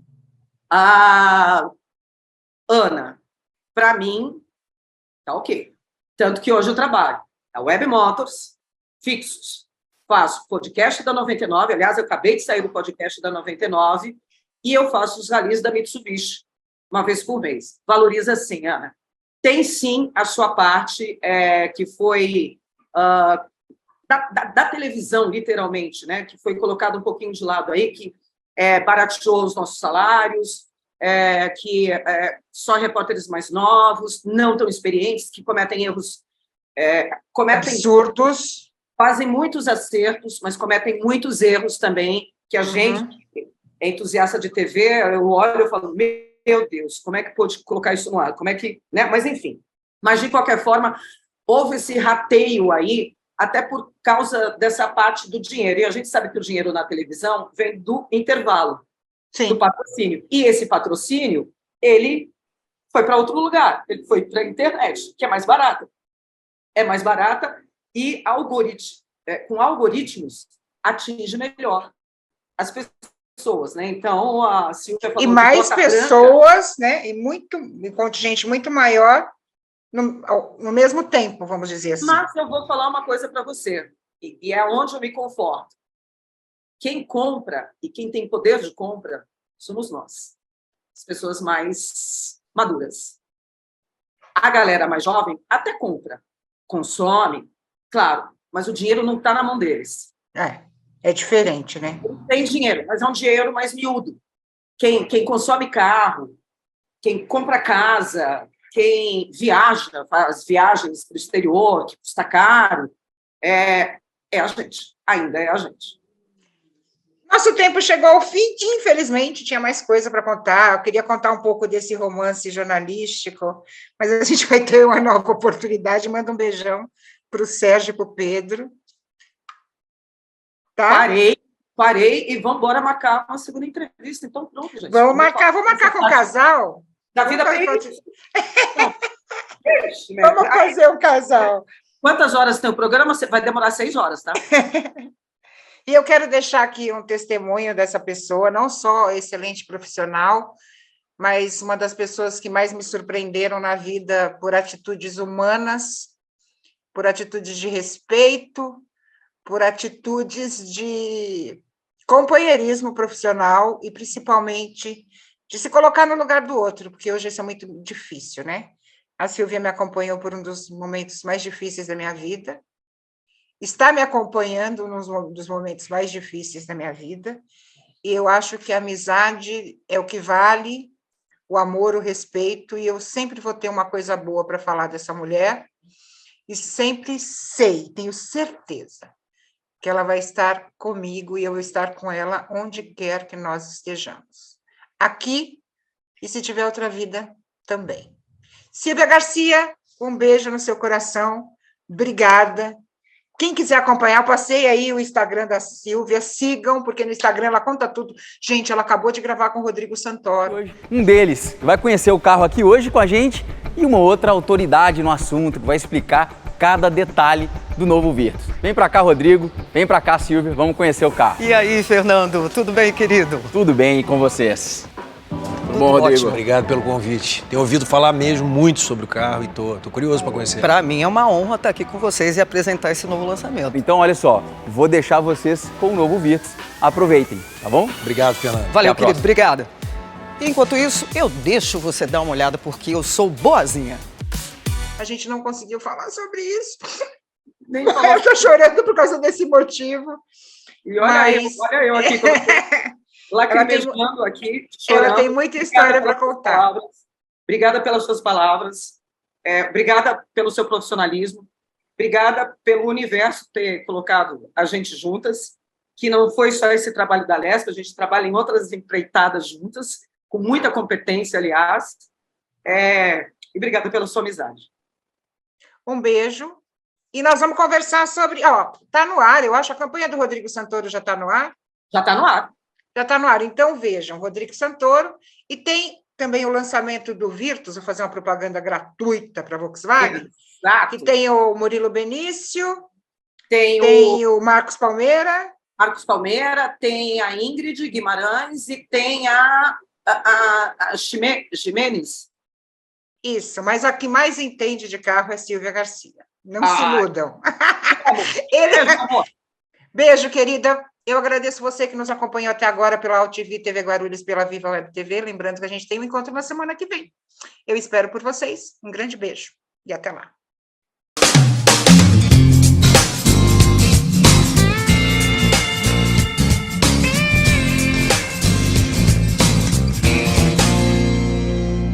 Ana, para mim, tá ok. Tanto que hoje eu trabalho na Web Motors, fixos. Faço podcast da 99, aliás, eu acabei de sair do podcast da 99, e eu faço os ralis da Mitsubishi, uma vez por mês. Valoriza sim, Ana. Tem sim a sua parte, que foi da televisão, literalmente, né? Que foi colocado um pouquinho de lado aí, que barateou os nossos salários, que só repórteres mais novos, não tão experientes, que cometem erros, absurdos, fazem muitos acertos, mas cometem muitos erros também, que a gente é entusiasta de TV, eu olho e falo, meu Deus, como é que pôde colocar isso no ar? Como é que, né? Mas, enfim. Mas, de qualquer forma, houve esse rateio aí, até por causa dessa parte do dinheiro. E a gente sabe que o dinheiro na televisão vem do intervalo, do patrocínio. E esse patrocínio, ele foi para outro lugar. Ele foi para a internet, que é mais barata. É mais barata e com algoritmos atinge melhor as pessoas, né? Então, a Silvia falou e mais pessoas, branca, né? E contingente muito maior no mesmo tempo, vamos dizer assim. Mas eu vou falar uma coisa para você, e é onde eu me conforto. Quem compra e quem tem poder de compra somos nós, as pessoas mais maduras. A galera mais jovem até compra, consome, claro, mas o dinheiro não está na mão deles. É diferente, né? Tem dinheiro, mas é um dinheiro mais miúdo. Quem consome carro, quem compra casa, quem viaja, faz viagens para o exterior, que custa caro, é a gente, ainda é a gente. Nosso tempo chegou ao fim, infelizmente, tinha mais coisa para contar. Eu queria contar um pouco desse romance jornalístico, mas a gente vai ter uma nova oportunidade. Manda um beijão para o Sérgio e para o Pedro. Tá? Parei e vamos embora marcar uma segunda entrevista. Então, pronto, gente. Vamos marcar com o casal. Da vida Vamos fazer um casal. Quantas horas tem o programa? Vai demorar 6 horas, tá? E eu quero deixar aqui um testemunho dessa pessoa, não só excelente profissional, mas uma das pessoas que mais me surpreenderam na vida por atitudes humanas, por atitudes de respeito, por atitudes de companheirismo profissional e, principalmente, de se colocar no lugar do outro, porque hoje isso é muito difícil, né? A Silvia me acompanhou por um dos momentos mais difíceis da minha vida, está me acompanhando num dos momentos mais difíceis da minha vida, e eu acho que a amizade é o que vale, o amor, o respeito, e eu sempre vou ter uma coisa boa para falar dessa mulher, e sempre tenho certeza, que ela vai estar comigo e eu vou estar com ela onde quer que nós estejamos. Aqui, e se tiver outra vida, também. Silvia Garcia, um beijo no seu coração. Obrigada. Quem quiser acompanhar, passei aí o Instagram da Silvia, sigam, porque no Instagram ela conta tudo. Gente, ela acabou de gravar com o Rodrigo Santoro. Um deles vai conhecer o carro aqui hoje com a gente e uma outra autoridade no assunto que vai explicar cada detalhe do novo Virtus. Vem pra cá, Rodrigo. Vem pra cá, Silvia. Vamos conhecer o carro. E aí, Fernando? Tudo bem, querido? Tudo bem com vocês? Tudo bom, Rodrigo? Ótimo, obrigado pelo convite. Tenho ouvido falar mesmo muito sobre o carro e tô curioso para conhecer. Para mim é uma honra estar aqui com vocês e apresentar esse novo lançamento. Então, olha só, vou deixar vocês com o novo Virtus. Aproveitem, tá bom? Obrigado, Fernando. Valeu, querido. Obrigado. Enquanto isso, eu deixo você dar uma olhada porque eu sou boazinha. A gente não conseguiu falar sobre isso. Nem Eu estou chorando por causa desse motivo. E olha eu aqui. Lacrimejando aqui, chorando. Ela tem muita história para contar. Obrigada pelas suas palavras, obrigada pelo seu profissionalismo, obrigada pelo universo ter colocado a gente juntas, que não foi só esse trabalho da Lesp, a gente trabalha em outras empreitadas juntas, com muita competência, aliás, e obrigada pela sua amizade. Um beijo. E nós vamos conversar sobre... Está no ar, eu acho, a campanha do Rodrigo Santoro já está no ar. Já está no ar. Já está no ar. Então, vejam, Rodrigo Santoro. E tem também o lançamento do Virtus, vou fazer uma propaganda gratuita para a Volkswagen. Exato. Que tem o Murilo Benício, tem o Marcos Palmeira. Tem a Ingrid Guimarães e tem a Ximenes. Isso, mas a que mais entende de carro é Silvia Garcia. Não se iludam. Beijo, querida. Eu agradeço você que nos acompanhou até agora pela AltV TV Guarulhos, pela Viva Web TV. Lembrando que a gente tem um encontro na semana que vem. Eu espero por vocês. Um grande beijo e até lá.